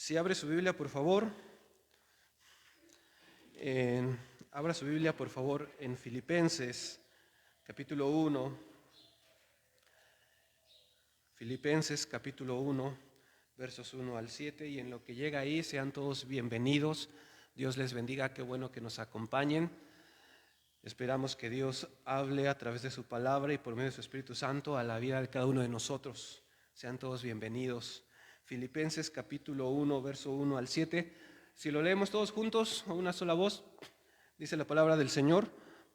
Si abre su Biblia, por favor, abra su Biblia, por favor, en Filipenses, capítulo 1. Filipenses, capítulo 1, versos 1 al 7. Y en lo que llega ahí, sean todos bienvenidos. Dios les bendiga, qué bueno que nos acompañen. Esperamos que Dios hable a través de su palabra y por medio de su Espíritu Santo a la vida de cada uno de nosotros. Sean todos bienvenidos. Filipenses capítulo 1, verso 1 al 7. Si lo leemos todos juntos a una sola voz, dice la palabra del Señor.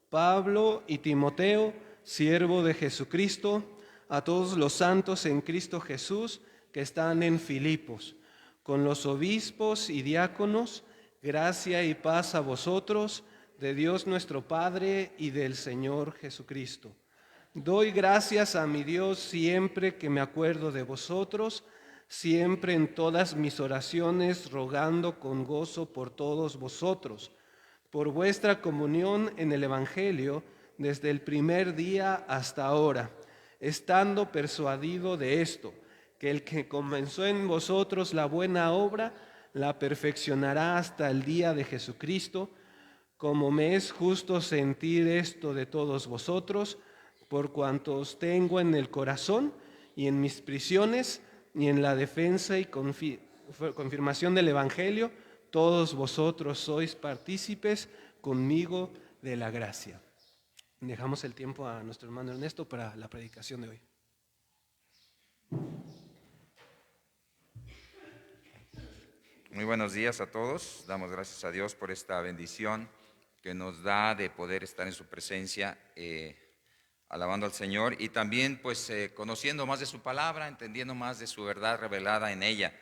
Pablo y Timoteo, siervo de Jesucristo, a todos los santos en Cristo Jesús que están en Filipos, con los obispos y diáconos, gracia y paz a vosotros, de Dios nuestro Padre y del Señor Jesucristo. Doy gracias a mi Dios siempre que me acuerdo de vosotros, siempre en todas mis oraciones, rogando con gozo por todos vosotros, por vuestra comunión en el Evangelio desde el primer día hasta ahora, estando persuadido de esto, que el que comenzó en vosotros la buena obra, la perfeccionará hasta el día de Jesucristo. Como me es justo sentir esto de todos vosotros, por cuanto os tengo en el corazón y en mis prisiones y en la defensa y confirmación del Evangelio, todos vosotros sois partícipes conmigo de la gracia. Dejamos el tiempo a nuestro hermano Ernesto para la predicación de hoy. Muy buenos días a todos. Damos gracias a Dios por esta bendición que nos da de poder estar en su presencia, alabando al Señor y también pues conociendo más de su palabra, entendiendo más de su verdad revelada en ella.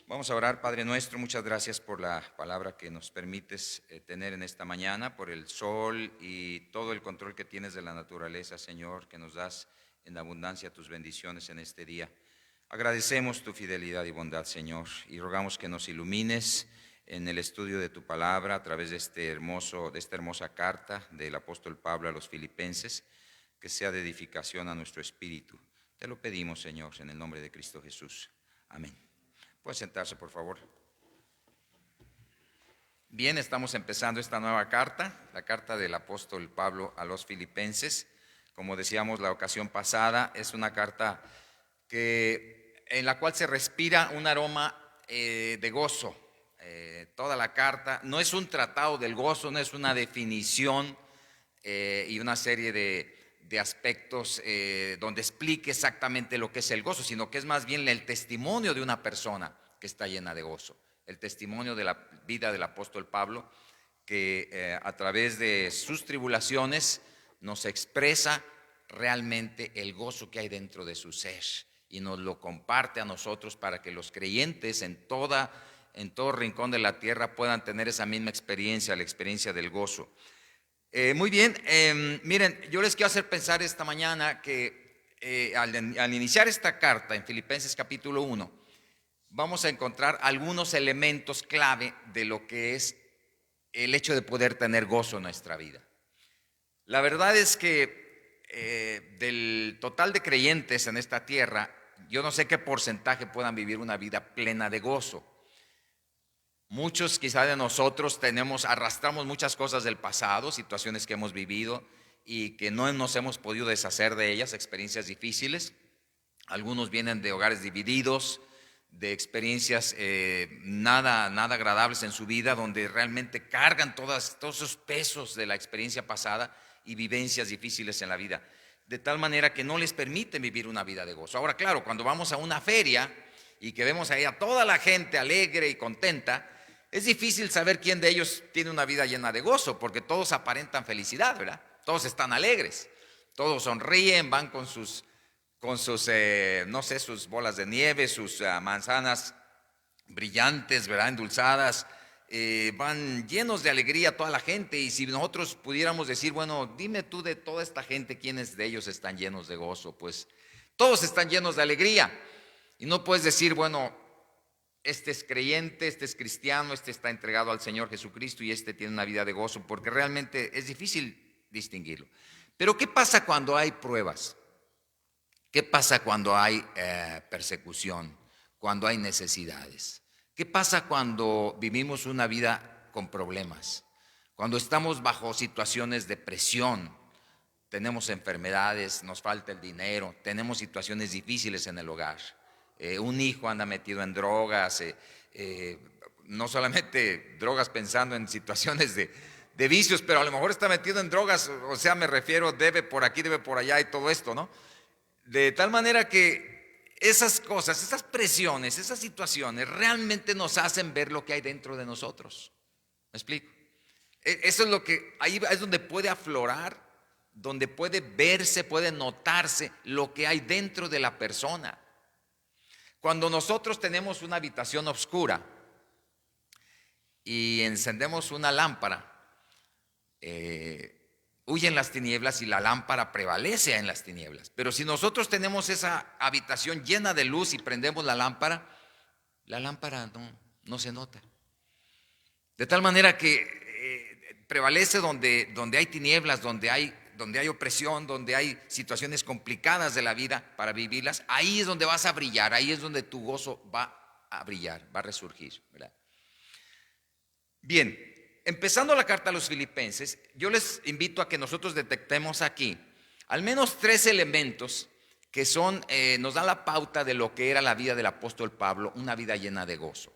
Vamos a orar. Padre nuestro, muchas gracias por la palabra que nos permites tener en esta mañana, por el sol y todo el control que tienes de la naturaleza, Señor, que nos das en abundancia tus bendiciones en este día. Agradecemos tu fidelidad y bondad, Señor, y rogamos que nos ilumines en el estudio de tu palabra a través de esta hermosa carta del apóstol Pablo a los filipenses, que sea de edificación a nuestro espíritu. Te lo pedimos, Señor, en el nombre de Cristo Jesús. Amén. Puede sentarse, por favor. Bien, estamos empezando esta nueva carta, la carta del apóstol Pablo a los filipenses. Como decíamos la ocasión pasada, es una carta en la cual se respira un aroma de gozo. Toda la carta no es un tratado del gozo, no es una definición y una serie de aspectos donde explique exactamente lo que es el gozo, sino que es más bien el testimonio de una persona que está llena de gozo, el testimonio de la vida del apóstol Pablo, que a través de sus tribulaciones nos expresa realmente el gozo que hay dentro de su ser y nos lo comparte a nosotros para que los creyentes en todo rincón de la tierra puedan tener esa misma experiencia, la experiencia del gozo. Muy bien, miren, yo les quiero hacer pensar esta mañana que al iniciar esta carta en Filipenses capítulo 1, vamos a encontrar algunos elementos clave de lo que es el hecho de poder tener gozo en nuestra vida. La verdad es que del total de creyentes en esta tierra, yo no sé qué porcentaje puedan vivir una vida plena de gozo. Muchos quizá de nosotros arrastramos muchas cosas del pasado, situaciones que hemos vivido y que no nos hemos podido deshacer de ellas, experiencias difíciles. Algunos vienen de hogares divididos, de experiencias nada agradables en su vida, donde realmente cargan todos esos pesos de la experiencia pasada y vivencias difíciles en la vida, de tal manera que no les permiten vivir una vida de gozo. Ahora, claro, cuando vamos a una feria y que vemos ahí a toda la gente alegre y contenta, es difícil saber quién de ellos tiene una vida llena de gozo, porque todos aparentan felicidad, ¿verdad? Todos están alegres, todos sonríen, van con sus no sé, sus bolas de nieve, sus manzanas brillantes, ¿verdad? Endulzadas, van llenos de alegría toda la gente. Y si nosotros pudiéramos decir, bueno, dime tú de toda esta gente, ¿quiénes de ellos están llenos de gozo? Pues todos están llenos de alegría. Y no puedes decir, bueno, este es creyente, este es cristiano, este está entregado al Señor Jesucristo y este tiene una vida de gozo, porque realmente es difícil distinguirlo. Pero ¿qué pasa cuando hay pruebas? ¿Qué pasa cuando hay persecución? Cuando hay necesidades. ¿Qué pasa cuando vivimos una vida con problemas? Cuando estamos bajo situaciones de presión, tenemos enfermedades, nos falta el dinero, tenemos situaciones difíciles en el hogar. Un hijo anda metido en drogas, no solamente drogas pensando en situaciones de vicios, pero a lo mejor está metido en drogas, o sea, me refiero, debe por aquí, debe por allá y todo esto, ¿no? De tal manera que esas cosas, esas presiones, esas situaciones realmente nos hacen ver lo que hay dentro de nosotros. ¿Me explico? Eso es lo que, ahí es donde puede aflorar, donde puede verse, puede notarse lo que hay dentro de la persona. Cuando nosotros tenemos una habitación oscura y encendemos una lámpara, huyen las tinieblas y la lámpara prevalece en las tinieblas. Pero si nosotros tenemos esa habitación llena de luz y prendemos la lámpara no se nota. De tal manera que prevalece donde hay tinieblas, donde hay opresión, donde hay situaciones complicadas de la vida para vivirlas. Ahí es donde vas a brillar, ahí es donde tu gozo va a brillar, va a resurgir, ¿verdad? Bien, empezando la carta a los Filipenses, yo les invito a que nosotros detectemos aquí al menos 3 elementos que nos dan la pauta de lo que era la vida del apóstol Pablo, una vida llena de gozo.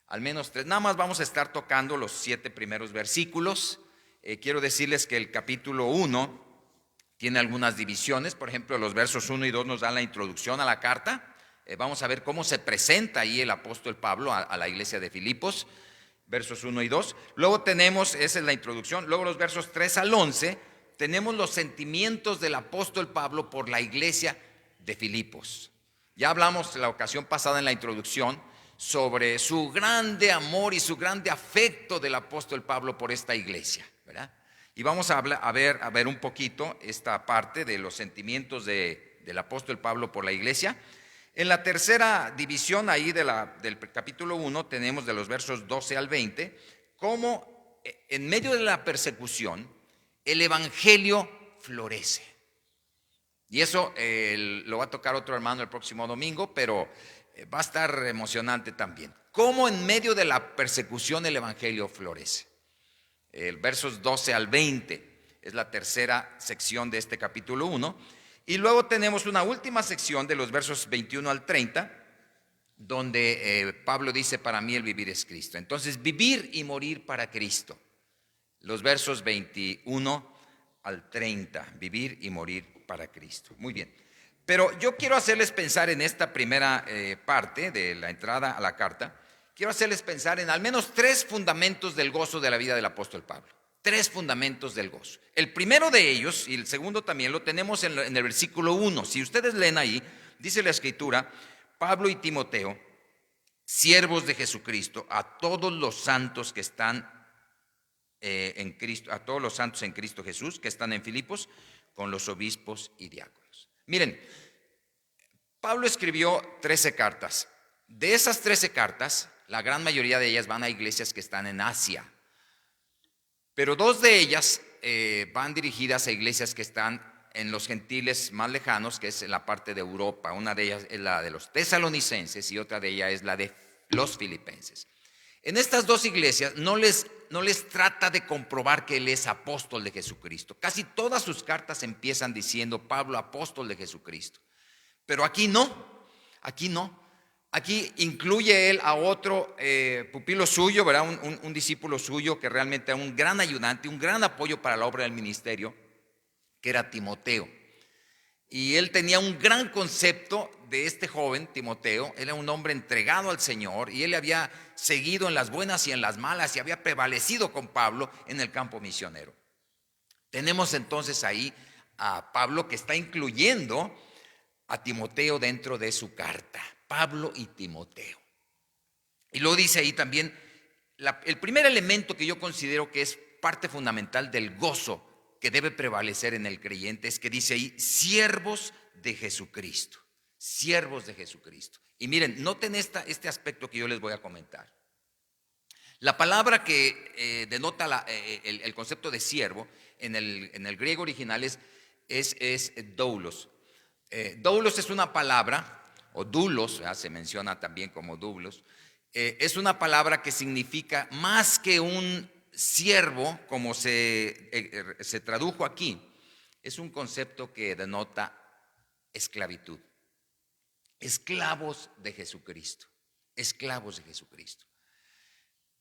Al menos 3, nada más vamos a estar tocando los 7 primeros versículos. Quiero decirles que el capítulo 1 tiene algunas divisiones. Por ejemplo, los versos 1 y 2 nos dan la introducción a la carta. Vamos a ver cómo se presenta ahí el apóstol Pablo a la iglesia de Filipos, versos 1 y 2. Luego tenemos, esa es la introducción, luego los versos 3 al 11, tenemos los sentimientos del apóstol Pablo por la iglesia de Filipos. Ya hablamos la ocasión pasada en la introducción sobre su grande amor y su grande afecto del apóstol Pablo por esta iglesia, ¿verdad? Y vamos a ver un poquito esta parte de los sentimientos del apóstol Pablo por la iglesia. En la tercera división ahí del capítulo 1 tenemos de los versos 12 al 20, cómo en medio de la persecución el evangelio florece. Y eso lo va a tocar otro hermano el próximo domingo, pero va a estar emocionante también. Cómo en medio de la persecución el evangelio florece. Versos 12 al 20 es la tercera sección de este capítulo 1. Y luego tenemos una última sección de los versos 21 al 30, donde Pablo dice: para mí el vivir es Cristo. Entonces, vivir y morir para Cristo. Los versos 21 al 30, vivir y morir para Cristo. Muy bien. Pero yo quiero hacerles pensar en esta primera parte de la entrada a la carta, quiero hacerles pensar en al menos 3 fundamentos del gozo de la vida del apóstol Pablo. 3 fundamentos del gozo. El primero de ellos, y el segundo también, lo tenemos en el versículo 1. Si ustedes leen ahí, dice la escritura: Pablo y Timoteo, siervos de Jesucristo, a todos los santos que están en Cristo, a todos los santos en Cristo Jesús que están en Filipos, con los obispos y diáconos. Miren, Pablo escribió 13 cartas. De esas 13 cartas, la gran mayoría de ellas van a iglesias que están en Asia. Pero 2 de ellas van dirigidas a iglesias que están en los gentiles más lejanos, que es en la parte de Europa. Una de ellas es la de los tesalonicenses y otra de ellas es la de los filipenses. En estas 2 iglesias no les trata de comprobar que él es apóstol de Jesucristo. Casi todas sus cartas empiezan diciendo: Pablo, apóstol de Jesucristo. Pero aquí no, aquí no. Aquí incluye él a otro pupilo suyo, ¿verdad? Un discípulo suyo que realmente era un gran ayudante, un gran apoyo para la obra del ministerio, que era Timoteo. Y él tenía un gran concepto de este joven, Timoteo. Él era un hombre entregado al Señor y él le había seguido en las buenas y en las malas y había prevalecido con Pablo en el campo misionero. Tenemos entonces ahí a Pablo que está incluyendo a Timoteo dentro de su carta. Pablo y Timoteo. Y luego dice ahí también, el primer elemento que yo considero que es parte fundamental del gozo que debe prevalecer en el creyente, es que dice ahí: siervos de Jesucristo. Siervos de Jesucristo. Y miren, noten este aspecto que yo les voy a comentar. La palabra que denota el concepto de siervo en el griego original es doulos. Doulos es una palabra, o doulos, se menciona también como doulos, es una palabra que significa más que un siervo, como se tradujo aquí. Es un concepto que denota esclavitud. Esclavos de Jesucristo. Esclavos de Jesucristo.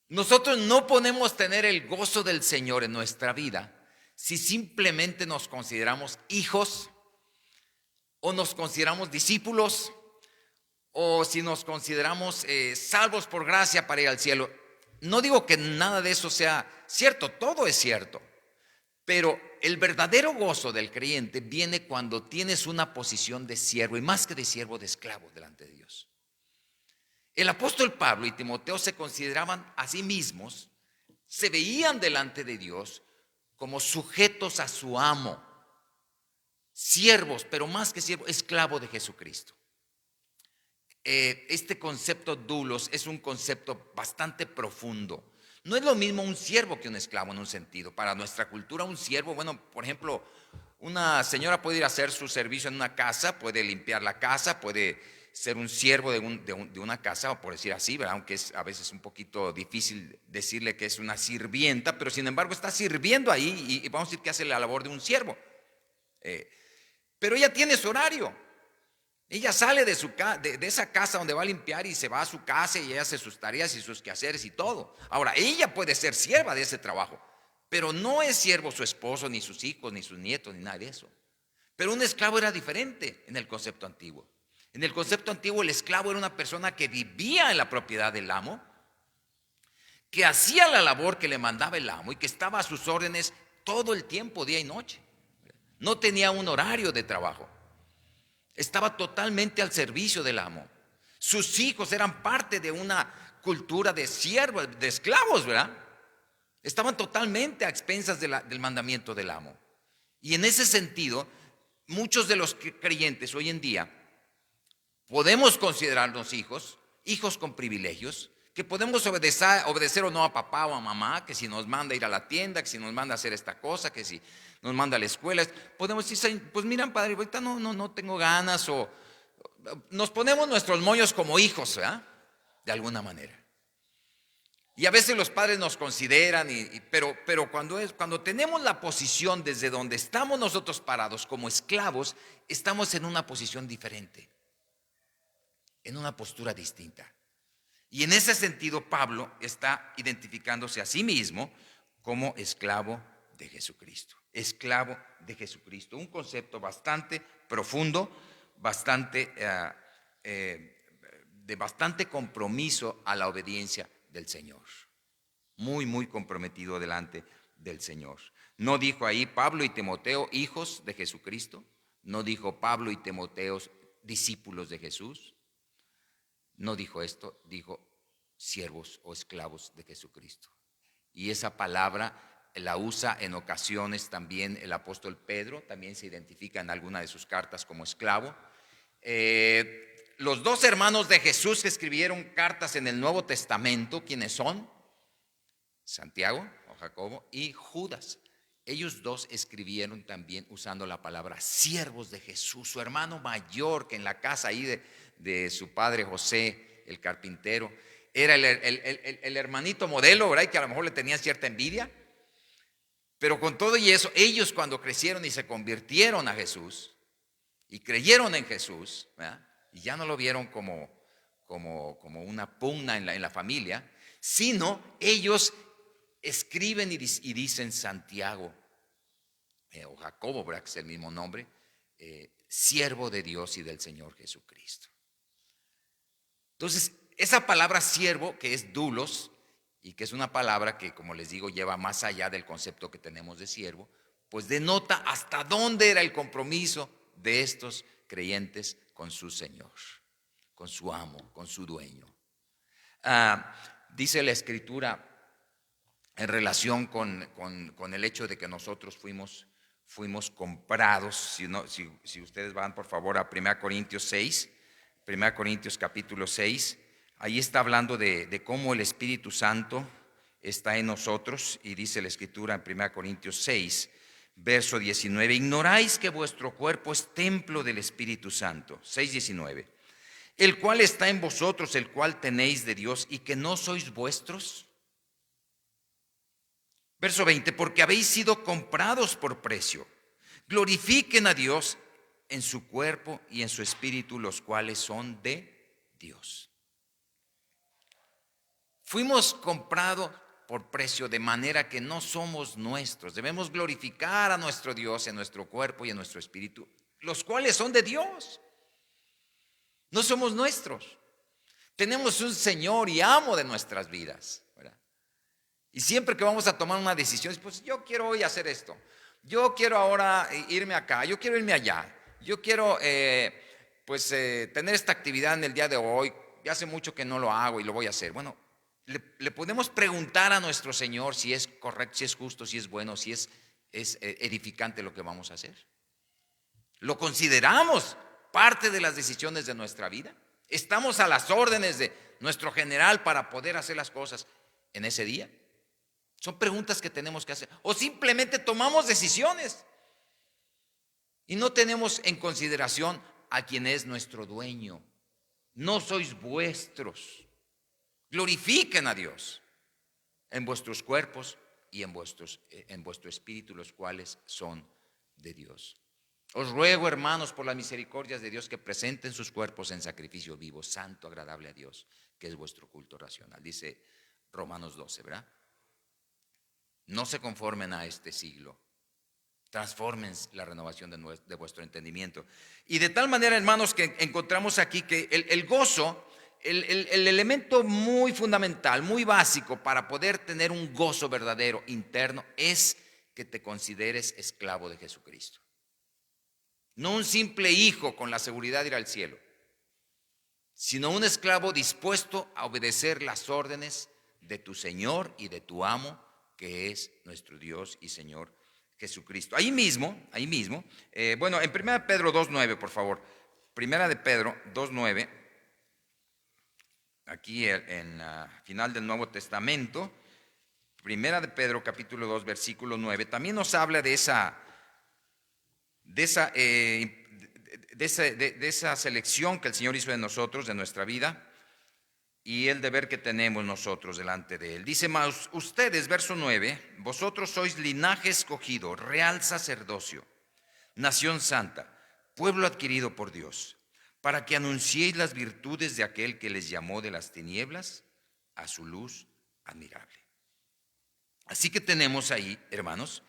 Nosotros no podemos tener el gozo del Señor en nuestra vida si simplemente nos consideramos hijos, o nos consideramos discípulos, o si nos consideramos salvos por gracia para ir al cielo. No digo que nada de eso sea cierto, todo es cierto, pero el verdadero gozo del creyente viene cuando tienes una posición de siervo, y más que de siervo, de esclavo delante de Dios. El apóstol Pablo y Timoteo se consideraban a sí mismos, se veían delante de Dios como sujetos a su amo, siervos, pero más que siervo, esclavo de Jesucristo. Este concepto doulos es un concepto bastante profundo. No es lo mismo un siervo que un esclavo en un sentido. Para nuestra cultura, un siervo, bueno, por ejemplo, una señora puede ir a hacer su servicio en una casa, puede limpiar la casa, puede ser un siervo de una casa, o por decir así, ¿verdad? Aunque es a veces un poquito difícil decirle que es una sirvienta, pero sin embargo está sirviendo ahí, y vamos a decir que hace la labor de un siervo. Pero ella tiene su horario. Ella sale de esa casa donde va a limpiar y se va a su casa y ella hace sus tareas y sus quehaceres y todo. Ahora, ella puede ser sierva de ese trabajo, pero no es siervo su esposo, ni sus hijos, ni sus nietos, ni nada de eso. Pero un esclavo era diferente en el concepto antiguo. En el concepto antiguo, el esclavo era una persona que vivía en la propiedad del amo, que hacía la labor que le mandaba el amo y que estaba a sus órdenes todo el tiempo, día y noche. No tenía un horario de trabajo. Estaba totalmente al servicio del amo. Sus hijos eran parte de una cultura de siervos, de esclavos, ¿verdad? Estaban totalmente a expensas del mandamiento del amo. Y en ese sentido, muchos de los creyentes hoy en día podemos considerarnos hijos con privilegios, que podemos obedecer o no a papá o a mamá, que si nos manda a ir a la tienda, que si nos manda a hacer esta cosa, que si nos manda a la escuela, podemos decir, pues miran, padre, ahorita no tengo ganas, o nos ponemos nuestros moños como hijos, ¿verdad? De alguna manera. Y a veces los padres nos consideran, pero cuando tenemos la posición desde donde estamos nosotros parados como esclavos, estamos en una posición diferente, en una postura distinta. Y en ese sentido, Pablo está identificándose a sí mismo como esclavo de Jesucristo. Esclavo de Jesucristo. Un concepto bastante profundo, de bastante compromiso a la obediencia del Señor. Muy, muy comprometido delante del Señor. No dijo ahí Pablo y Timoteo, hijos de Jesucristo. No dijo Pablo y Timoteo, discípulos de Jesús. No dijo esto, dijo siervos o esclavos de Jesucristo. Y esa palabra la usa en ocasiones también el apóstol Pedro, también se identifica en alguna de sus cartas como esclavo. Los dos hermanos de Jesús que escribieron cartas en el Nuevo Testamento, ¿quiénes son? Santiago o Jacobo y Judas. Ellos dos escribieron también usando la palabra siervos de Jesús. Su hermano mayor, que en la casa ahí de su padre José, el carpintero, era el hermanito modelo, ¿verdad? Y que a lo mejor le tenía cierta envidia. Pero con todo y eso, ellos cuando crecieron y se convirtieron a Jesús y creyeron en Jesús, ¿verdad? Y ya no lo vieron como una pugna en la familia, sino ellos escriben y dicen Santiago o Jacobo, ¿verdad? Que es el mismo nombre, siervo de Dios y del Señor Jesucristo. Entonces, esa palabra siervo, que es doulos, y que es una palabra que, como les digo, lleva más allá del concepto que tenemos de siervo, pues denota hasta dónde era el compromiso de estos creyentes con su Señor, con su amo, con su dueño. Dice la Escritura en relación con el hecho de que nosotros fuimos comprados. Si ustedes van por favor a 1 Corintios 6, 1 Corintios capítulo 6, ahí está hablando de cómo el Espíritu Santo está en nosotros, y dice la Escritura en 1 Corintios 6, verso 19, ignoráis que vuestro cuerpo es templo del Espíritu Santo, 6:19, el cual está en vosotros, el cual tenéis de Dios y que no sois vuestros. Verso 20, porque habéis sido comprados por precio. Glorifiquen a Dios en su cuerpo y en su espíritu, los cuales son de Dios. Fuimos comprados por precio, de manera que no somos nuestros. Debemos glorificar a nuestro Dios en nuestro cuerpo y en nuestro espíritu, los cuales son de Dios. No somos nuestros. Tenemos un Señor y amo de nuestras vidas, ¿verdad? Y siempre que vamos a tomar una decisión, pues yo quiero hoy hacer esto. Yo quiero ahora irme acá, yo quiero irme allá. Yo quiero tener esta actividad en el día de hoy. Ya hace mucho que no lo hago y lo voy a hacer. Bueno, le podemos preguntar a nuestro Señor si es correcto, si es justo, si es bueno, si es edificante lo que vamos a hacer. ¿Lo consideramos parte de las decisiones de nuestra vida? ¿Estamos a las órdenes de nuestro general para poder hacer las cosas en ese día? Son preguntas que tenemos que hacer. O simplemente tomamos decisiones y no tenemos en consideración a quien es nuestro dueño. No sois vuestros. Glorifiquen a Dios en vuestros cuerpos y en vuestro espíritu, los cuales son de Dios. Os ruego, hermanos, por las misericordias de Dios, que presenten sus cuerpos en sacrificio vivo, santo, agradable a Dios, que es vuestro culto racional. Dice Romanos 12, ¿verdad? No se conformen a este siglo. Transformen la renovación de vuestro entendimiento. Y de tal manera, hermanos, que encontramos aquí que el gozo, el elemento muy fundamental, muy básico para poder tener un gozo verdadero interno, es que te consideres esclavo de Jesucristo. No un simple hijo con la seguridad de ir al cielo, sino un esclavo dispuesto a obedecer las órdenes de tu Señor y de tu amo, que es nuestro Dios y Señor Jesucristo. Ahí mismo, en 1 Pedro 2:9, por favor. 1 de Pedro 2:9, aquí en la final del Nuevo Testamento, 1 de Pedro capítulo 2, versículo 9, también nos habla de esa selección que el Señor hizo de nosotros, de nuestra vida, y el deber que tenemos nosotros delante de Él. Dice más, ustedes, verso 9, vosotros sois linaje escogido, real sacerdocio, nación santa, pueblo adquirido por Dios, para que anunciéis las virtudes de aquel que les llamó de las tinieblas a su luz admirable. Así que tenemos ahí, hermanos,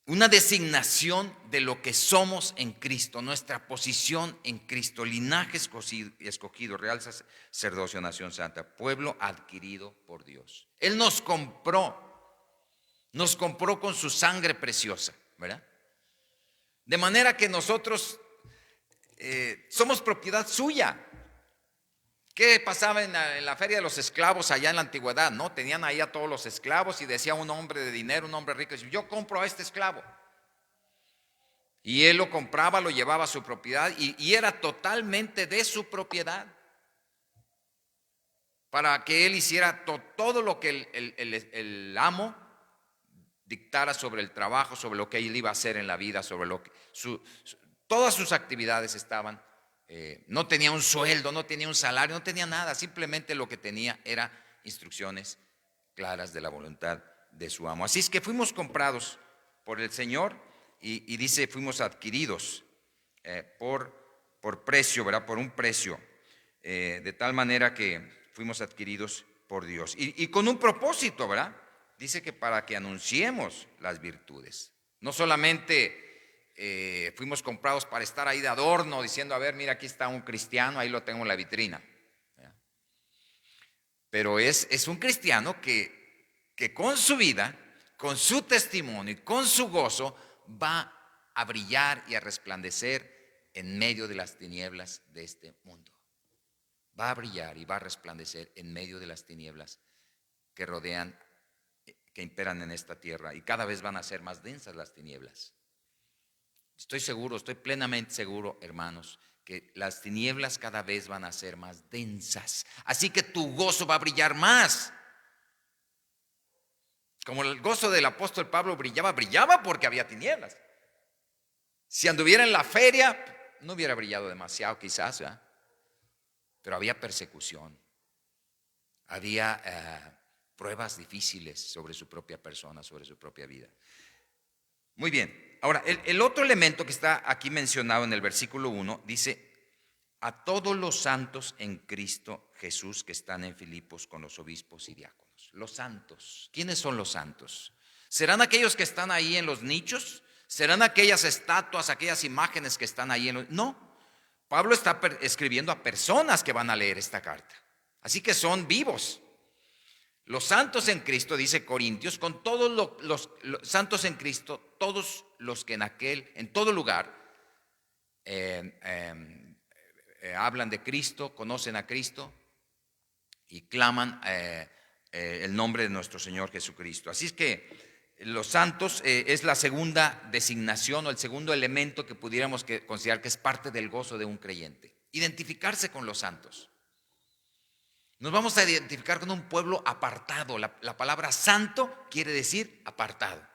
una designación de lo que somos en Cristo, nuestra posición en Cristo, linaje escogido, real sacerdocio, nación santa, pueblo adquirido por Dios. Él nos compró con su sangre preciosa, ¿verdad? De manera que nosotros somos propiedad suya. ¿Qué pasaba en la feria de los esclavos allá en la antigüedad? No, tenían ahí a todos los esclavos y decía un hombre de dinero, un hombre rico, decía, yo compro a este esclavo. Y él lo compraba, lo llevaba a su propiedad y era totalmente de su propiedad, para que él hiciera todo lo que el amo dictara sobre el trabajo, sobre lo que él iba a hacer en la vida, sobre lo que todas sus actividades estaban. No tenía un sueldo, no tenía un salario, no tenía nada, simplemente lo que tenía era instrucciones claras de la voluntad de su amo. Así es que fuimos comprados por el Señor y dice fuimos adquiridos por precio, ¿verdad? Por un precio, de tal manera que fuimos adquiridos por Dios y con un propósito, ¿verdad? Dice que para que anunciemos las virtudes, no solamente fuimos comprados para estar ahí de adorno diciendo, a ver, mira, aquí está un cristiano, ahí lo tengo en la vitrina. Pero es un cristiano que con su vida, con su testimonio y con su gozo va a brillar y a resplandecer en medio de las tinieblas de este mundo. Va a brillar y va a resplandecer en medio de las tinieblas que rodean, que imperan en esta tierra, y cada vez van a ser más densas las tinieblas. Estoy seguro, estoy plenamente seguro, hermanos, que las tinieblas cada vez van a ser más densas. Así que tu gozo va a brillar más. Como el gozo del apóstol Pablo brillaba porque había tinieblas. Si anduviera en la feria, no hubiera brillado demasiado quizás, ¿verdad? pero había persecución, había pruebas difíciles sobre su propia persona, sobre su propia vida. Muy bien, ahora el otro elemento que está aquí mencionado en el versículo 1 dice: a todos los santos en Cristo Jesús que están en Filipos con los obispos y diáconos. Los santos, ¿quiénes son los santos? ¿Serán aquellos que están ahí en los nichos? ¿Serán aquellas estatuas, aquellas imágenes que están ahí en los... No, Pablo está escribiendo a personas que van a leer esta carta, así que son vivos. Los santos en Cristo, dice Corintios, con todos los santos en Cristo, todos los que en todo lugar hablan de Cristo, conocen a Cristo y claman el nombre de nuestro Señor Jesucristo. Así es que los santos es la segunda designación o el segundo elemento que pudiéramos considerar que es parte del gozo de un creyente. Identificarse con los santos. Nos vamos a identificar con un pueblo apartado. La palabra santo quiere decir apartado.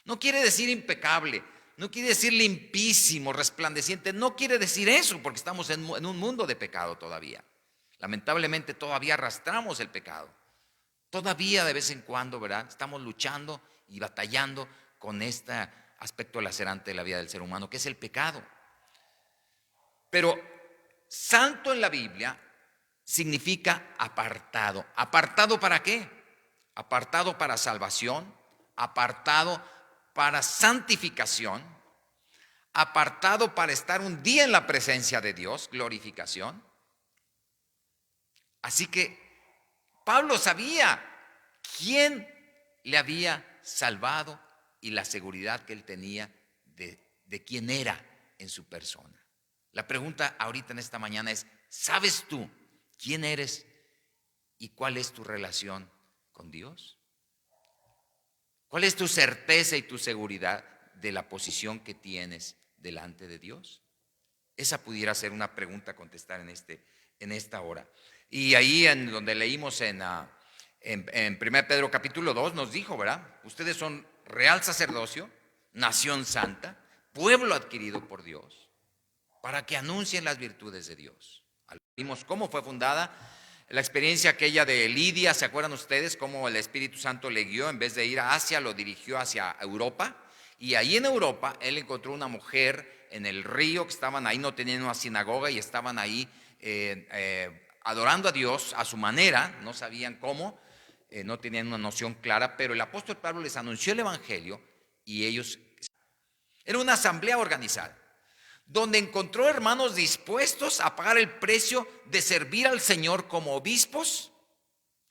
No quiere decir impecable, no quiere decir limpísimo, resplandeciente. No quiere decir eso, porque estamos en un mundo de pecado todavía. Lamentablemente todavía arrastramos el pecado. Todavía de vez en cuando, ¿verdad? Estamos luchando y batallando con este aspecto lacerante de la vida del ser humano, que es el pecado. Pero santo en la Biblia significa apartado. ¿Apartado para qué? Apartado para salvación, apartado para santificación, apartado para estar un día en la presencia de Dios, glorificación. Así que Pablo sabía quién le había salvado y la seguridad que él tenía de quién era en su persona. La pregunta ahorita en esta mañana es: ¿sabes tú quién eres y cuál es tu relación con Dios? ¿Cuál es tu certeza y tu seguridad de la posición que tienes delante de Dios? Esa pudiera ser una pregunta a contestar en esta hora. Y ahí en donde leímos en 1 Pedro capítulo 2 nos dijo, ¿verdad? Ustedes son real sacerdocio, nación santa, pueblo adquirido por Dios, para que anuncien las virtudes de Dios. Vimos cómo fue fundada, la experiencia aquella de Lidia, ¿se acuerdan ustedes? Cómo el Espíritu Santo le guió, en vez de ir a Asia, lo dirigió hacia Europa. Y ahí en Europa, él encontró una mujer en el río, que estaban ahí, no tenían una sinagoga y estaban ahí adorando a Dios a su manera, no sabían cómo, no tenían una noción clara, pero el apóstol Pablo les anunció el evangelio y ellos... Era una asamblea organizada, donde encontró hermanos dispuestos a pagar el precio de servir al Señor como obispos,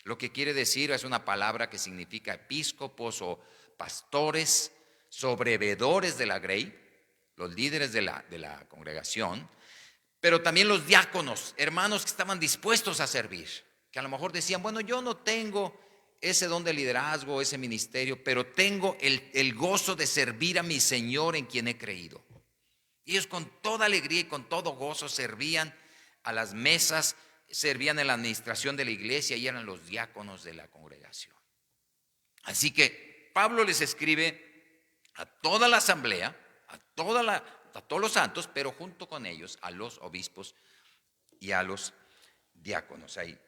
lo que quiere decir, es una palabra que significa episcopos o pastores, sobrevedores de la grey, los líderes de la congregación, pero también los diáconos, hermanos que estaban dispuestos a servir, que a lo mejor decían, bueno, yo no tengo ese don de liderazgo, ese ministerio, pero tengo el gozo de servir a mi Señor en quien he creído. Y ellos con toda alegría y con todo gozo servían a las mesas, servían en la administración de la iglesia y eran los diáconos de la congregación. Así que Pablo les escribe a toda la asamblea, a todos los santos, pero junto con ellos a los obispos y a los diáconos ahí.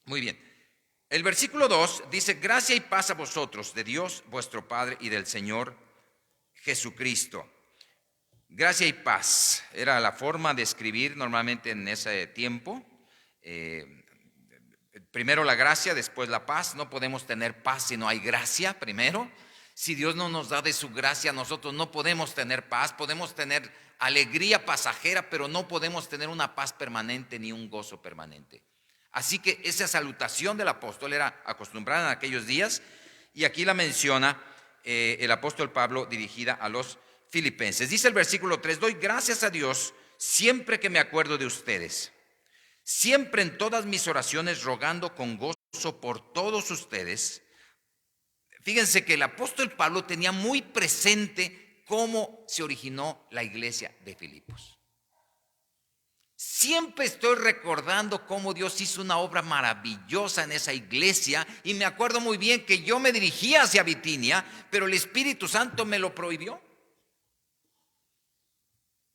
Muy bien. El versículo 2 dice: gracia y paz a vosotros de Dios vuestro Padre y del Señor Jesucristo. Gracia y paz era la forma de escribir normalmente en ese tiempo. Primero la gracia, después la paz. No podemos tener paz si no hay gracia primero. Si Dios no nos da de su gracia, nosotros no podemos tener paz. Podemos tener alegría pasajera, pero no podemos tener una paz permanente ni un gozo permanente. Así que esa salutación del apóstol era acostumbrada en aquellos días, y aquí la menciona el apóstol Pablo dirigida a los Filipenses. Dice el versículo 3: doy gracias a Dios siempre que me acuerdo de ustedes, siempre en todas mis oraciones rogando con gozo por todos ustedes. Fíjense que el apóstol Pablo tenía muy presente cómo se originó la iglesia de Filipos. Siempre estoy recordando cómo Dios hizo una obra maravillosa en esa iglesia, y me acuerdo muy bien que yo me dirigía hacia Bitinia, pero el Espíritu Santo me lo prohibió.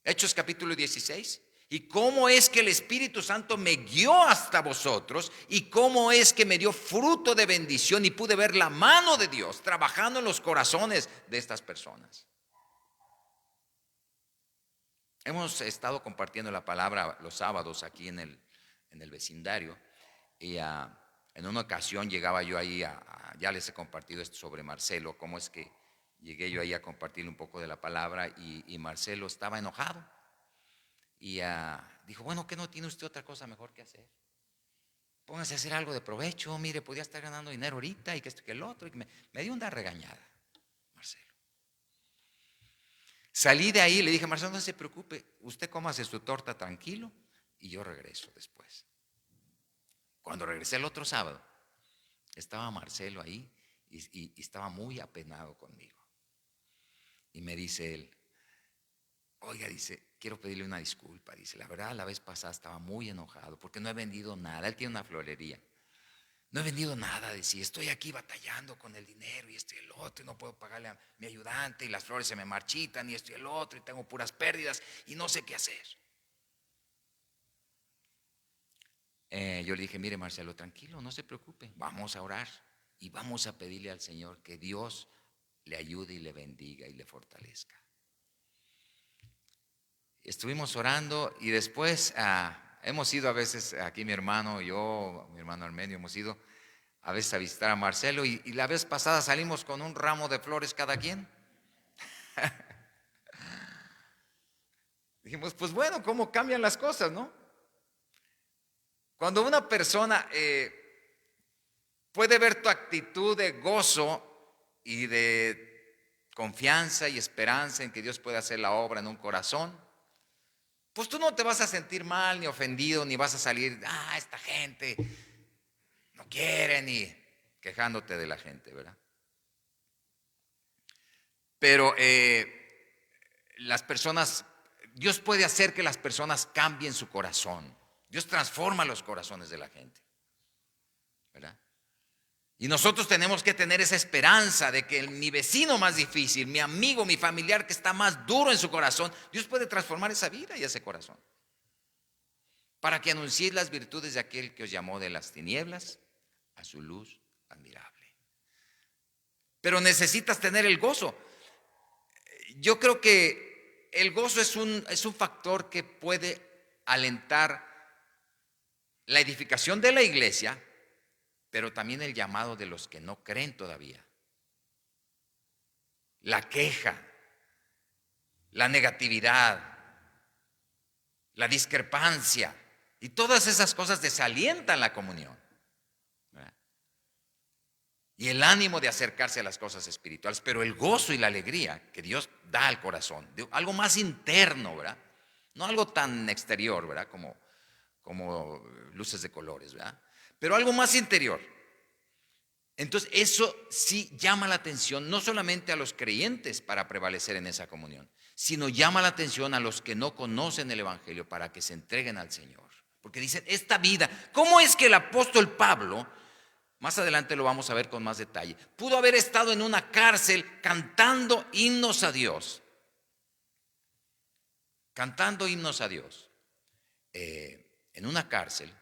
Hechos capítulo 16. Y cómo es que el Espíritu Santo me guió hasta vosotros y cómo es que me dio fruto de bendición y pude ver la mano de Dios trabajando en los corazones de estas personas. Hemos estado compartiendo la palabra los sábados aquí en el vecindario y en una ocasión llegaba yo ahí, ya les he compartido esto sobre Marcelo, cómo es que llegué yo ahí a compartirle un poco de la palabra y Marcelo estaba enojado. Y dijo, bueno, ¿qué no tiene usted otra cosa mejor que hacer? Póngase a hacer algo de provecho, mire, podía estar ganando dinero ahorita y que esto y que el otro. Y me dio una regañada, Marcelo. Salí de ahí y le dije, Marcelo, no se preocupe, usted cómase su torta tranquilo y yo regreso después. Cuando regresé el otro sábado, estaba Marcelo ahí y estaba muy apenado conmigo. Y me dice él, oiga, dice, quiero pedirle una disculpa. Dice, la verdad, la vez pasada estaba muy enojado porque no he vendido nada. Él tiene una florería. No he vendido nada. Decía, estoy aquí batallando con el dinero y esto y el otro. Y no puedo pagarle a mi ayudante y las flores se me marchitan y esto y el otro. Y tengo puras pérdidas y no sé qué hacer. Yo le dije, mire Marcelo, tranquilo, no se preocupe. Vamos a orar y vamos a pedirle al Señor que Dios le ayude y le bendiga y le fortalezca. Estuvimos orando y después hemos ido a veces, aquí mi hermano, yo, mi hermano Armenio, hemos ido a veces a visitar a Marcelo y la vez pasada salimos con un ramo de flores cada quien. Dijimos, pues bueno, ¿cómo cambian las cosas, no? Cuando una persona puede ver tu actitud de gozo y de confianza y esperanza en que Dios puede hacer la obra en un corazón, pues tú no te vas a sentir mal ni ofendido, ni vas a salir, esta gente no quiere, ni quejándote de la gente, ¿verdad? Pero las personas, Dios puede hacer que las personas cambien su corazón. Dios transforma los corazones de la gente, ¿verdad? Y nosotros tenemos que tener esa esperanza de que mi vecino más difícil, mi amigo, mi familiar que está más duro en su corazón, Dios puede transformar esa vida y ese corazón. Para que anunciéis las virtudes de aquel que os llamó de las tinieblas a su luz admirable. Pero necesitas tener el gozo. Yo creo que el gozo es un factor que puede alentar la edificación de la iglesia, pero también el llamado de los que no creen todavía. La queja, la negatividad, la discrepancia y todas esas cosas desalientan la comunión, ¿verdad? Y el ánimo de acercarse a las cosas espirituales, pero el gozo y la alegría que Dios da al corazón, algo más interno, ¿verdad? No algo tan exterior, ¿verdad? Como luces de colores, ¿verdad? Pero algo más interior. Entonces eso sí llama la atención no solamente a los creyentes para prevalecer en esa comunión, sino llama la atención a los que no conocen el Evangelio para que se entreguen al Señor. Porque dicen, esta vida, ¿cómo es que el apóstol Pablo, más adelante lo vamos a ver con más detalle, pudo haber estado en una cárcel cantando himnos a Dios? Cantando himnos a Dios. En una cárcel,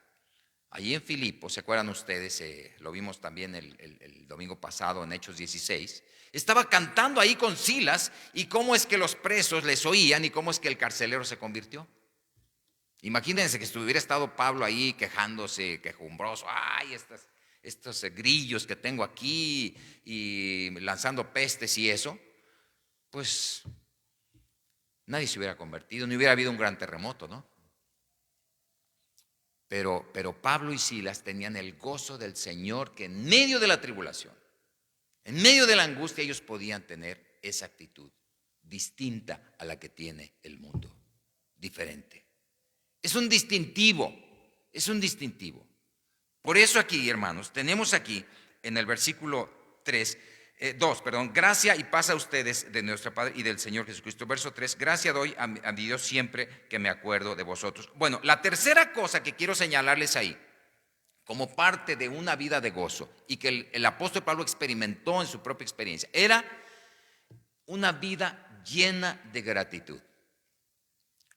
allí en Filipos, ¿se acuerdan ustedes? Lo vimos también el domingo pasado en Hechos 16. Estaba cantando ahí con Silas y cómo es que los presos les oían y cómo es que el carcelero se convirtió. Imagínense que hubiera estado Pablo ahí quejándose, quejumbroso, estos grillos que tengo aquí y lanzando pestes y eso, pues nadie se hubiera convertido, ni hubiera habido un gran terremoto, ¿no? Pero Pablo y Silas tenían el gozo del Señor que en medio de la tribulación, en medio de la angustia, ellos podían tener esa actitud distinta a la que tiene el mundo, diferente. Es un distintivo, es un distintivo. Por eso aquí, hermanos, tenemos aquí en el versículo 2, gracia y paz a ustedes de nuestro Padre y del Señor Jesucristo. Verso 3, gracia doy a mi Dios siempre que me acuerdo de vosotros. Bueno, la tercera cosa que quiero señalarles ahí, como parte de una vida de gozo, y que el apóstol Pablo experimentó en su propia experiencia, era una vida llena de gratitud.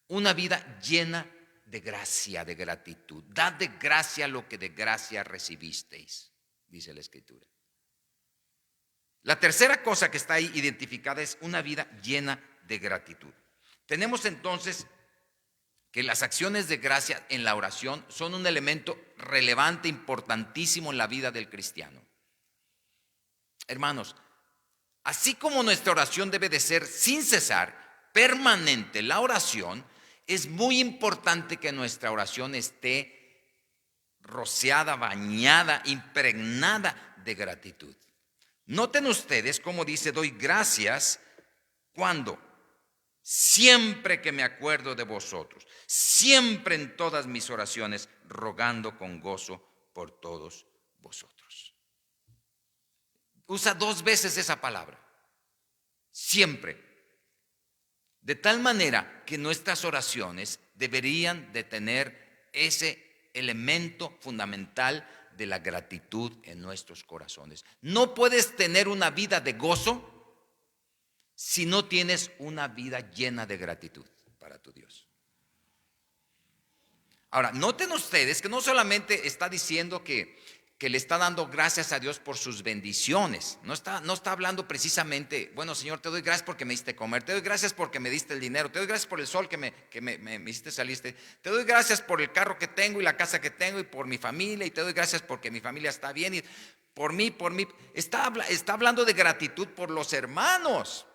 Una vida llena de gracia, de gratitud. Dad de gracia lo que de gracia recibisteis, dice la Escritura. La tercera cosa que está ahí identificada es una vida llena de gratitud. Tenemos entonces que las acciones de gracia en la oración son un elemento relevante, importantísimo en la vida del cristiano. Hermanos, así como nuestra oración debe de ser sin cesar, permanente, la oración, es muy importante que nuestra oración esté rociada, bañada, impregnada de gratitud. Noten ustedes cómo dice: doy gracias cuando, siempre que me acuerdo de vosotros, siempre en todas mis oraciones, rogando con gozo por todos vosotros. Usa 2 veces esa palabra, siempre. De tal manera que nuestras oraciones deberían de tener ese elemento fundamental de la gratitud en nuestros corazones. No puedes tener una vida de gozo si no tienes una vida llena de gratitud para tu Dios. Ahora, noten ustedes que no solamente está diciendo que le está dando gracias a Dios por sus bendiciones. No está hablando precisamente: bueno, Señor, te doy gracias porque me diste comer, te doy gracias porque me diste el dinero, te doy gracias por el sol que me hiciste saliste, te doy gracias por el carro que tengo y la casa que tengo y por mi familia, y te doy gracias porque mi familia está bien y por mí. Está hablando de gratitud por los hermanos.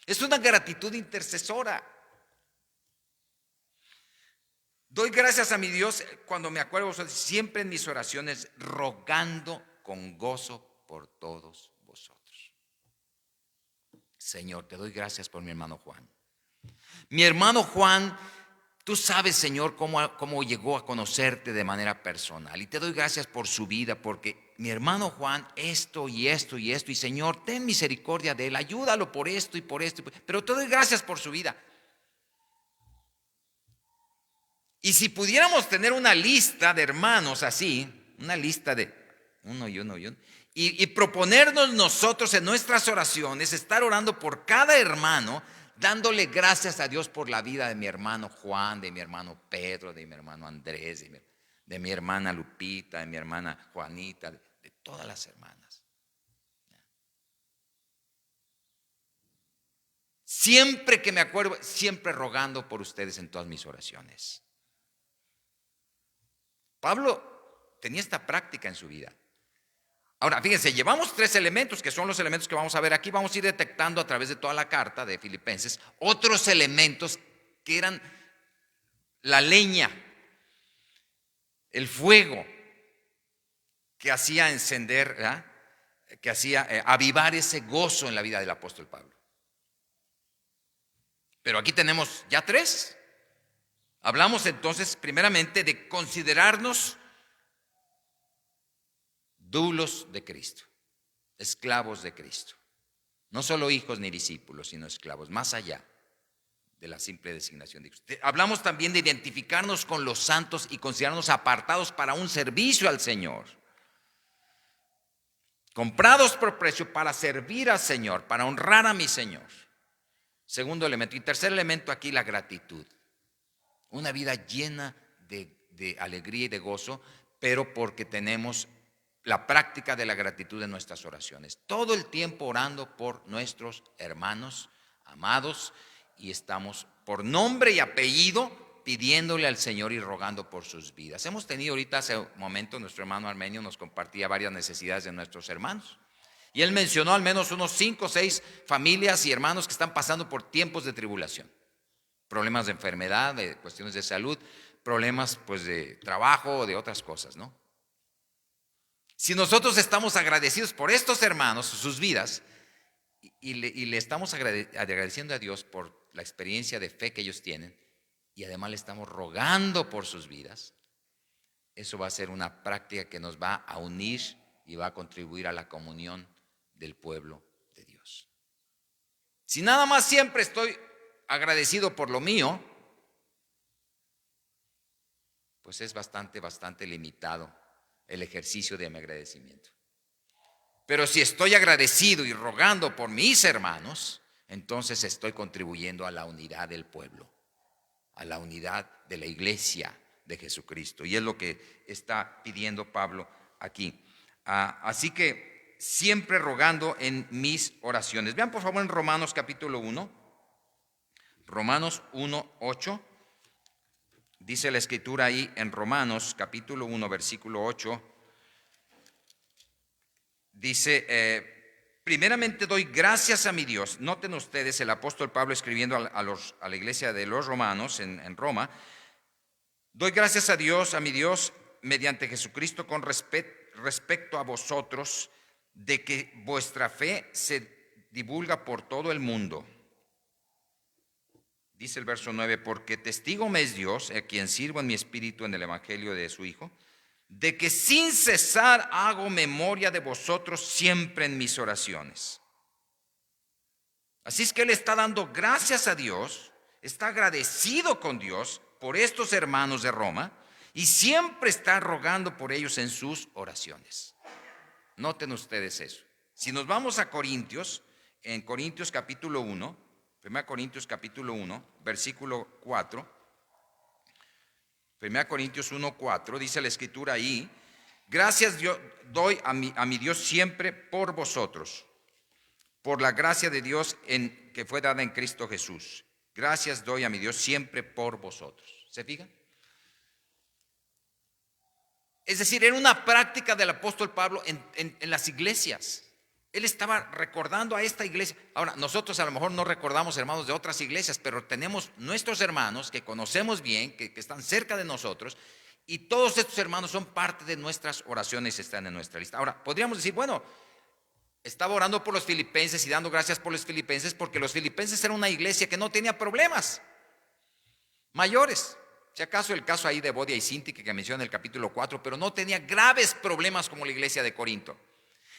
Es una gratitud intercesora. Doy gracias a mi Dios cuando me acuerdo de vosotros, siempre en mis oraciones, rogando con gozo por todos vosotros. Señor, te doy gracias por mi hermano Juan. Mi hermano Juan, tú sabes, Señor, cómo llegó a conocerte de manera personal. Y te doy gracias por su vida, porque mi hermano Juan, esto y esto y esto. Y Señor, ten misericordia de él, ayúdalo por esto y por esto. Pero te doy gracias por su vida. Y si pudiéramos tener una lista de hermanos así, una lista de uno y uno, y proponernos nosotros en nuestras oraciones, estar orando por cada hermano, dándole gracias a Dios por la vida de mi hermano Juan, de mi hermano Pedro, de mi hermano Andrés, de mi hermana Lupita, de mi hermana Juanita, de todas las hermanas. Siempre que me acuerdo, siempre rogando por ustedes en todas mis oraciones. Pablo tenía esta práctica en su vida. Ahora, fíjense, llevamos 3 elementos que son los elementos que vamos a ver aquí. Vamos a ir detectando a través de toda la carta de Filipenses otros elementos que eran la leña, el fuego que hacía encender, ¿verdad?, que hacía avivar ese gozo en la vida del apóstol Pablo. Pero aquí tenemos ya 3. Hablamos entonces primeramente de considerarnos doulos de Cristo, esclavos de Cristo. No solo hijos ni discípulos, sino esclavos, más allá de la simple designación de Cristo. Hablamos también de identificarnos con los santos y considerarnos apartados para un servicio al Señor. Comprados por precio para servir al Señor, para honrar a mi Señor. Segundo elemento. Y tercer elemento aquí, la gratitud. Una vida llena de alegría y de gozo, pero porque tenemos la práctica de la gratitud en nuestras oraciones. Todo el tiempo orando por nuestros hermanos amados, y estamos por nombre y apellido pidiéndole al Señor y rogando por sus vidas. Hemos tenido ahorita hace un momento, nuestro hermano Armenio nos compartía varias necesidades de nuestros hermanos. Y él mencionó al menos unos 5 o 6 familias y hermanos que están pasando por tiempos de tribulación. Problemas de enfermedad, de cuestiones de salud, problemas pues de trabajo o de otras cosas, ¿no? Si nosotros estamos agradecidos por estos hermanos, sus vidas, y le estamos agradeciendo a Dios por la experiencia de fe que ellos tienen, y además le estamos rogando por sus vidas, eso va a ser una práctica que nos va a unir y va a contribuir a la comunión del pueblo de Dios. Si nada más siempre estoy agradecido por lo mío, pues es bastante limitado el ejercicio de mi agradecimiento. Pero si estoy agradecido y rogando por mis hermanos, entonces estoy contribuyendo a la unidad del pueblo, a la unidad de la iglesia de Jesucristo. Y es lo que está pidiendo Pablo aquí. Así que siempre rogando en mis oraciones. Vean por favor en Romanos capítulo 1. Romanos 1:8. Dice la escritura ahí en Romanos capítulo 1 versículo 8. Dice, primeramente doy gracias a mi Dios. Noten ustedes el apóstol Pablo escribiendo a la iglesia de los romanos en Roma. Doy gracias a Dios, a mi Dios, mediante Jesucristo con respecto a vosotros, de que vuestra fe se divulga por todo el mundo. Dice el verso 9, porque testigo me es Dios, a quien sirvo en mi espíritu en el evangelio de su Hijo, de que sin cesar hago memoria de vosotros siempre en mis oraciones. Así es que él está dando gracias a Dios, está agradecido con Dios por estos hermanos de Roma y siempre está rogando por ellos en sus oraciones. Noten ustedes eso. Si nos vamos a Corintios, en Corintios capítulo 1, 1 Corintios capítulo 1, versículo 4, 1 Corintios 1:4, dice la escritura ahí, gracias doy a mi Dios siempre por vosotros, por la gracia de Dios que fue dada en Cristo Jesús. Gracias doy a mi Dios siempre por vosotros. ¿Se fijan? Es decir, era una práctica del apóstol Pablo en las iglesias. Él estaba recordando a esta iglesia. Ahora, nosotros a lo mejor no recordamos hermanos de otras iglesias, pero tenemos nuestros hermanos que conocemos bien, que están cerca de nosotros, y todos estos hermanos son parte de nuestras oraciones, están en nuestra lista. Ahora, podríamos decir, bueno, estaba orando por los filipenses y dando gracias por los filipenses porque los filipenses eran una iglesia que no tenía problemas mayores. Si acaso el caso ahí de Bodia y Sintique que menciona en el capítulo 4, pero no tenía graves problemas como la iglesia de Corinto.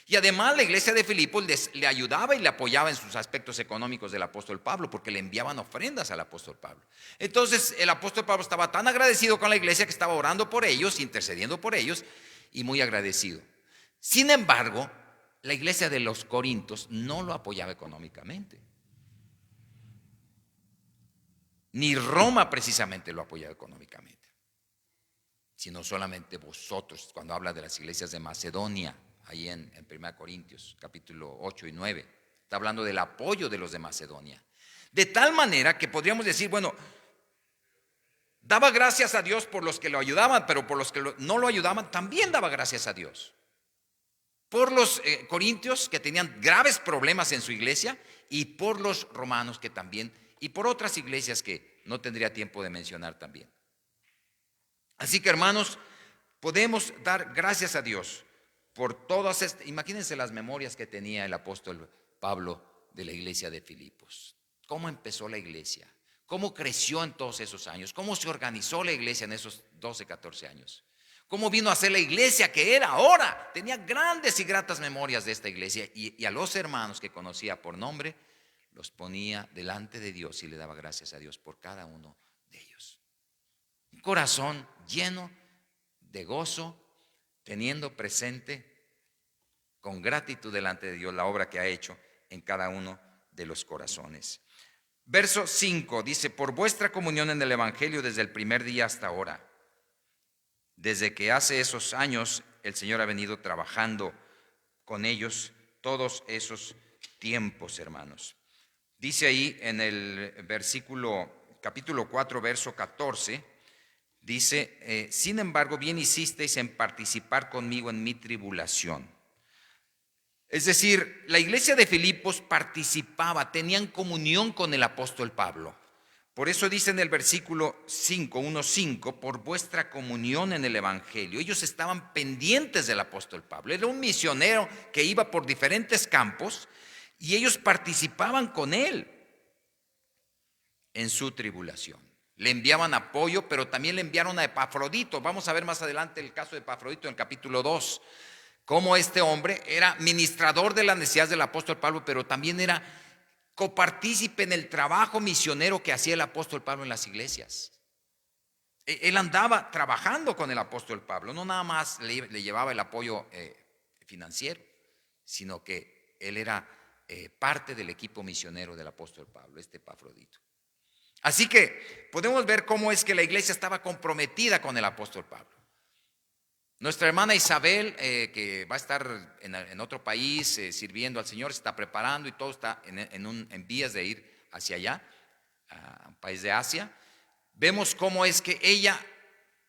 Y además la iglesia de Filipos le ayudaba y le apoyaba en sus aspectos económicos del apóstol Pablo, porque le enviaban ofrendas al apóstol Pablo. Entonces el apóstol Pablo estaba tan agradecido con la iglesia que estaba orando por ellos, intercediendo por ellos y muy agradecido. Sin embargo, la iglesia de los Corintios no lo apoyaba económicamente. Ni Roma precisamente lo apoyaba económicamente, sino solamente vosotros, cuando habla de las iglesias de Macedonia, ahí en 1 Corintios, capítulo 8 y 9, está hablando del apoyo de los de Macedonia. De tal manera que podríamos decir, bueno, daba gracias a Dios por los que lo ayudaban, pero por los que no lo ayudaban, también daba gracias a Dios. Por los corintios que tenían graves problemas en su iglesia y por los romanos que también, y por otras iglesias que no tendría tiempo de mencionar también. Así que hermanos, podemos dar gracias a Dios por todas estas. Imagínense las memorias que tenía el apóstol Pablo de la iglesia de Filipos. ¿Cómo empezó la iglesia? ¿Cómo creció en todos esos años? ¿Cómo se organizó la iglesia en esos 12, 14 años? ¿Cómo vino a ser la iglesia que era ahora? Tenía grandes y gratas memorias de esta iglesia y a los hermanos que conocía por nombre los ponía delante de Dios y le daba gracias a Dios por cada uno de ellos. Un corazón lleno de gozo, teniendo presente con gratitud delante de Dios la obra que ha hecho en cada uno de los corazones. Verso 5 dice, por vuestra comunión en el evangelio desde el primer día hasta ahora. Desde que hace esos años el Señor ha venido trabajando con ellos todos esos tiempos, hermanos. Dice ahí en el capítulo 4, verso 14, dice, sin embargo, bien hicisteis en participar conmigo en mi tribulación. Es decir, la iglesia de Filipos participaba, tenían comunión con el apóstol Pablo. Por eso dice en el versículo 1:5, por vuestra comunión en el evangelio. Ellos estaban pendientes del apóstol Pablo. Era un misionero que iba por diferentes campos y ellos participaban con él en su tribulación. Le enviaban apoyo, pero también le enviaron a Epafrodito. Vamos a ver más adelante el caso de Epafrodito en el capítulo 2. Cómo este hombre era ministrador de las necesidades del apóstol Pablo, pero también era copartícipe en el trabajo misionero que hacía el apóstol Pablo en las iglesias. Él andaba trabajando con el apóstol Pablo, no nada más le llevaba el apoyo financiero, sino que él era parte del equipo misionero del apóstol Pablo, este Epafrodito. Así que podemos ver cómo es que la iglesia estaba comprometida con el apóstol Pablo. Nuestra hermana Isabel, que va a estar en otro país sirviendo al Señor, se está preparando y todo está en vías de ir hacia allá, a un país de Asia. Vemos cómo es que ella,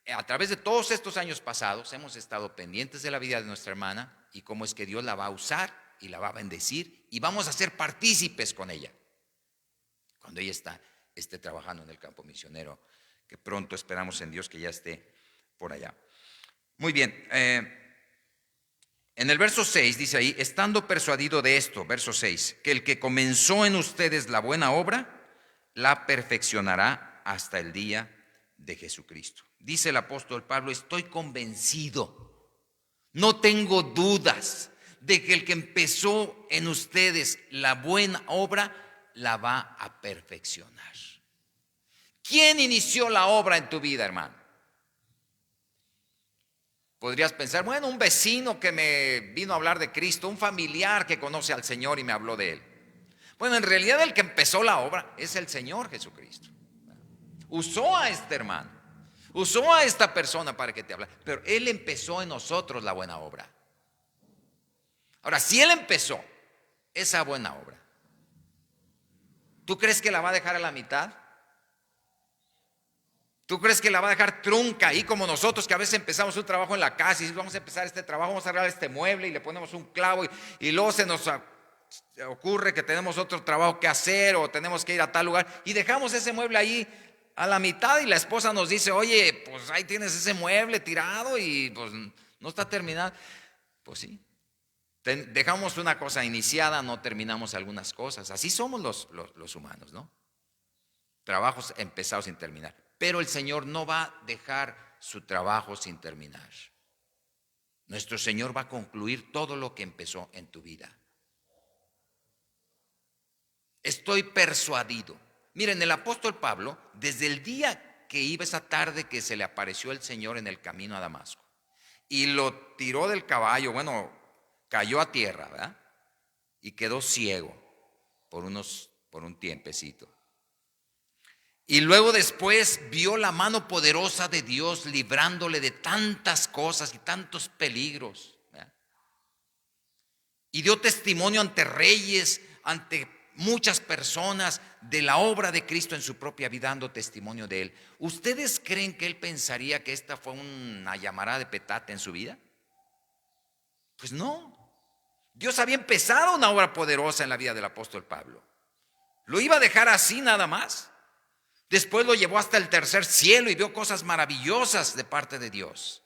a través de todos estos años pasados, hemos estado pendientes de la vida de nuestra hermana y cómo es que Dios la va a usar y la va a bendecir y vamos a ser partícipes con ella cuando ella esté trabajando en el campo misionero, que pronto esperamos en Dios que ya esté por allá. Muy bien, en el verso 6 dice ahí, estando persuadido de esto, verso 6, que el que comenzó en ustedes la buena obra, la perfeccionará hasta el día de Jesucristo. Dice el apóstol Pablo, estoy convencido, no tengo dudas de que el que empezó en ustedes la buena obra, la va a perfeccionar. ¿Quién inició la obra en tu vida, hermano? Podrías pensar, bueno, un vecino que me vino a hablar de Cristo, un familiar que conoce al Señor y me habló de Él. Bueno, en realidad el que empezó la obra es el Señor Jesucristo. Usó a este hermano, usó a esta persona para que te hablara, pero Él empezó en nosotros la buena obra. Ahora, si Él empezó esa buena obra, ¿tú crees que la va a dejar a la mitad? ¿Tú crees que la va a dejar trunca ahí como nosotros que a veces empezamos un trabajo en la casa y vamos a empezar este trabajo, vamos a arreglar este mueble y le ponemos un clavo y luego se nos ocurre que tenemos otro trabajo que hacer o tenemos que ir a tal lugar y dejamos ese mueble ahí a la mitad y la esposa nos dice, oye, pues ahí tienes ese mueble tirado y pues no está terminado? Pues sí, dejamos una cosa iniciada, no terminamos algunas cosas. Así somos los humanos, ¿no? Trabajos empezados sin terminar. Pero el Señor no va a dejar su trabajo sin terminar. Nuestro Señor va a concluir todo lo que empezó en tu vida. Estoy persuadido. Miren, el apóstol Pablo, desde el día que iba esa tarde que se le apareció el Señor en el camino a Damasco y lo tiró del caballo, bueno, cayó a tierra, ¿verdad? Y quedó ciego por un tiempecito. Y luego después vio la mano poderosa de Dios librándole de tantas cosas y tantos peligros, ¿verdad? Y dio testimonio ante reyes, ante muchas personas de la obra de Cristo en su propia vida, dando testimonio de Él. ¿Ustedes creen que Él pensaría que esta fue una llamarada de petate en su vida? Pues no. Dios había empezado una obra poderosa en la vida del apóstol Pablo. ¿Lo iba a dejar así nada más? Después lo llevó hasta el tercer cielo y vio cosas maravillosas de parte de Dios.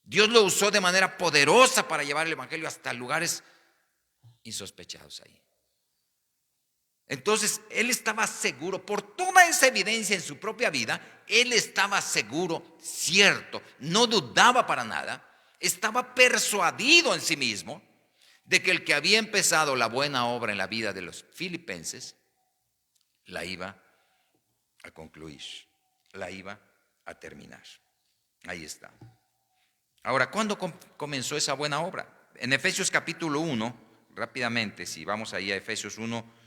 Dios lo usó de manera poderosa para llevar el evangelio hasta lugares insospechados ahí. Entonces, él estaba seguro, por toda esa evidencia en su propia vida, él estaba seguro, cierto, no dudaba para nada, estaba persuadido en sí mismo de que el que había empezado la buena obra en la vida de los filipenses, la iba a concluir, la iba a terminar. Ahí está. Ahora, ¿cuándo comenzó esa buena obra? En Efesios capítulo 1, rápidamente, si vamos ahí a Efesios 1,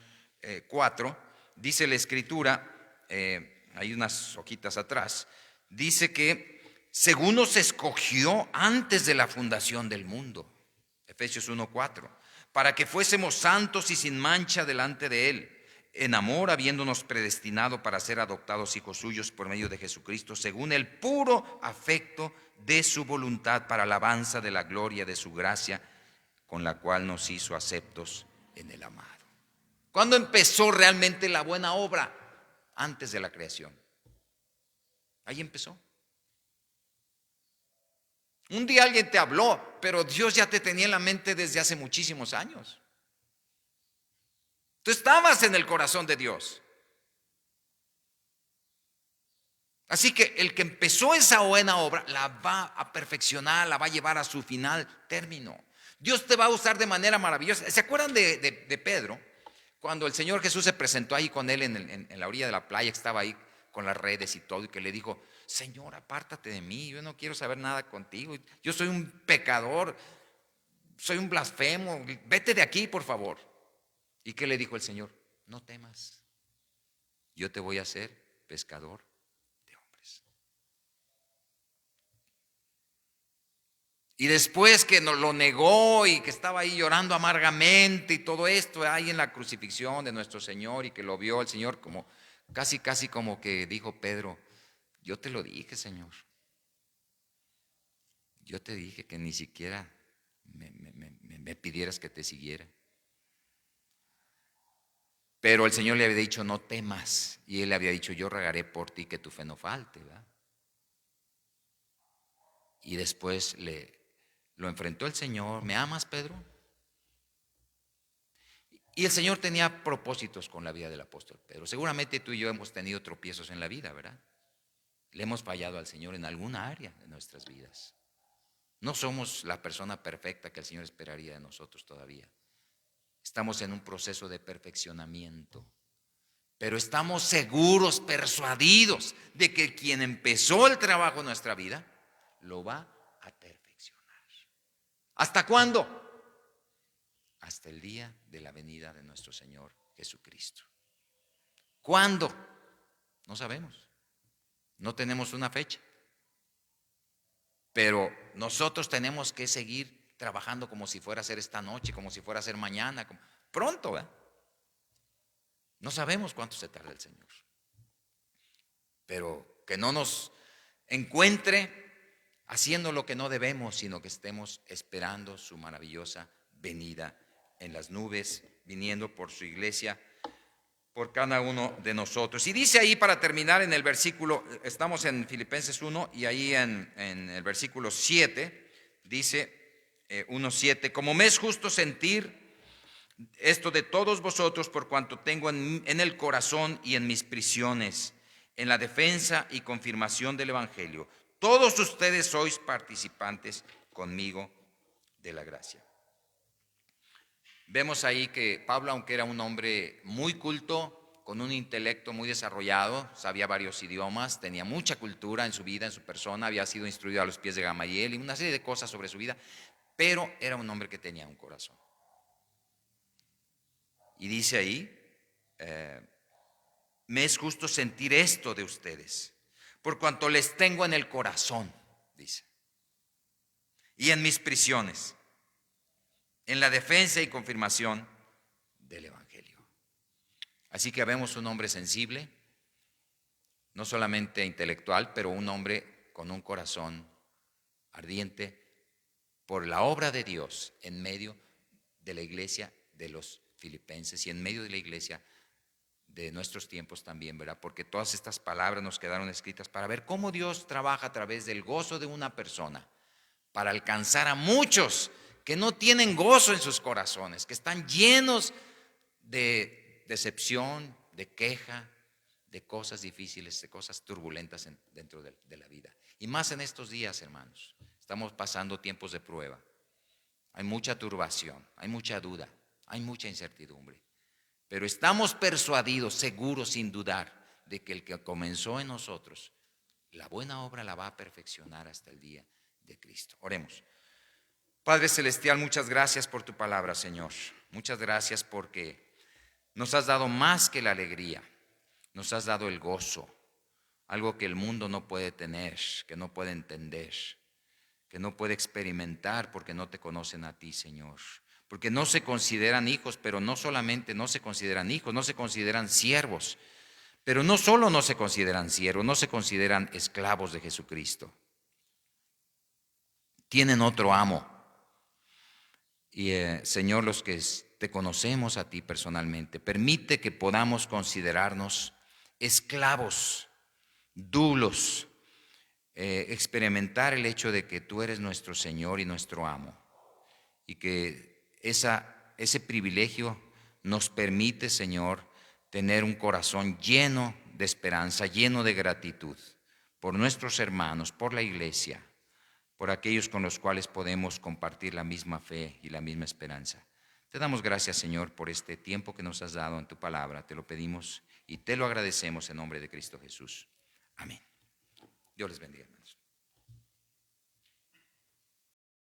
4, dice la Escritura, hay unas hojitas atrás, dice que según nos escogió antes de la fundación del mundo, Efesios 1, 4, para que fuésemos santos y sin mancha delante de Él, en amor habiéndonos predestinado para ser adoptados hijos suyos por medio de Jesucristo, según el puro afecto de su voluntad, para alabanza de la gloria de su gracia, con la cual nos hizo aceptos en el amado. ¿Cuándo empezó realmente la buena obra? Antes de la creación. Ahí empezó. Un día alguien te habló, pero Dios ya te tenía en la mente desde hace muchísimos años. Tú estabas en el corazón de Dios. Así que el que empezó esa buena obra la va a perfeccionar, la va a llevar a su final término. Dios te va a usar de manera maravillosa. ¿Se acuerdan de Pedro? Cuando el Señor Jesús se presentó ahí con él en la orilla de la playa, que estaba ahí con las redes y todo, y que le dijo, Señor, apártate de mí, yo no quiero saber nada contigo. Yo soy un pecador, soy un blasfemo, vete de aquí, por favor. ¿Y qué le dijo el Señor? no temas, yo te voy a hacer pescador de hombres. Y después que nos lo negó y que estaba ahí llorando amargamente y todo esto ahí en la crucifixión de nuestro Señor, y que lo vio el Señor como casi como que dijo Pedro: yo te lo dije, Señor, yo te dije que ni siquiera me pidieras que te siguiera. Pero el Señor le había dicho: no temas, y él le había dicho: yo rogaré por ti que tu fe no falte, ¿verdad? Y después lo enfrentó el Señor: ¿me amas, Pedro? Y el Señor tenía propósitos con la vida del apóstol Pedro. Seguramente tú y yo hemos tenido tropiezos en la vida, ¿verdad? Le hemos fallado al Señor en alguna área de nuestras vidas. No somos la persona perfecta que el Señor esperaría de nosotros todavía. Estamos en un proceso de perfeccionamiento. Pero estamos seguros, persuadidos de que quien empezó el trabajo en nuestra vida lo va a perfeccionar. ¿Hasta cuándo? Hasta el día de la venida de nuestro Señor Jesucristo. ¿Cuándo? No sabemos. No tenemos una fecha. Pero nosotros tenemos que seguir trabajando como si fuera a ser esta noche, como si fuera a ser mañana, pronto, ¿verdad? No sabemos cuánto se tarda el Señor. Pero que no nos encuentre haciendo lo que no debemos, sino que estemos esperando su maravillosa venida en las nubes, viniendo por su iglesia, por cada uno de nosotros. Y dice ahí, para terminar, en el versículo, estamos en Filipenses 1, y ahí en el versículo 7, dice 1:7, como me es justo sentir esto de todos vosotros, por cuanto tengo en el corazón y en mis prisiones, en la defensa y confirmación del Evangelio, todos ustedes sois participantes conmigo de la gracia. Vemos ahí que Pablo, aunque era un hombre muy culto, con un intelecto muy desarrollado, sabía varios idiomas, tenía mucha cultura en su vida, en su persona, había sido instruido a los pies de Gamaliel y una serie de cosas sobre su vida, pero era un hombre que tenía un corazón. Y dice ahí, me es justo sentir esto de ustedes, por cuanto les tengo en el corazón, dice, y en mis prisiones, en la defensa y confirmación del Evangelio. Así que vemos un hombre sensible, no solamente intelectual, pero un hombre con un corazón ardiente por la obra de Dios en medio de la iglesia de los filipenses y en medio de la iglesia de nuestros tiempos también, ¿verdad? Porque todas estas palabras nos quedaron escritas para ver cómo Dios trabaja a través del gozo de una persona para alcanzar a muchos que no tienen gozo en sus corazones, que están llenos de decepción, de queja, de cosas difíciles, de cosas turbulentas dentro de la vida. Y más en estos días, hermanos, estamos pasando tiempos de prueba. Hay mucha turbación, hay mucha duda, hay mucha incertidumbre. Pero estamos persuadidos, seguros, sin dudar, de que el que comenzó en nosotros la buena obra la va a perfeccionar hasta el día de Cristo. Oremos. Padre Celestial, muchas gracias por tu palabra, Señor. Muchas gracias porque nos has dado más que la alegría, nos has dado el gozo, algo que el mundo no puede tener, que no puede entender, que no puede experimentar porque no te conocen a ti, Señor. Porque no se consideran hijos, pero no solamente no se consideran hijos, no se consideran siervos. Pero no solo no se consideran siervos, no se consideran esclavos de Jesucristo. Tienen otro amo. Y Señor, los que te conocemos a ti personalmente, permite que podamos considerarnos esclavos, dulos, experimentar el hecho de que tú eres nuestro Señor y nuestro amo. Y que ese privilegio nos permite, Señor, tener un corazón lleno de esperanza, lleno de gratitud por nuestros hermanos, por la iglesia, por aquellos con los cuales podemos compartir la misma fe y la misma esperanza. Te damos gracias, Señor, por este tiempo que nos has dado en tu palabra. Te lo pedimos y te lo agradecemos en nombre de Cristo Jesús. Amén. Dios les bendiga, hermanos.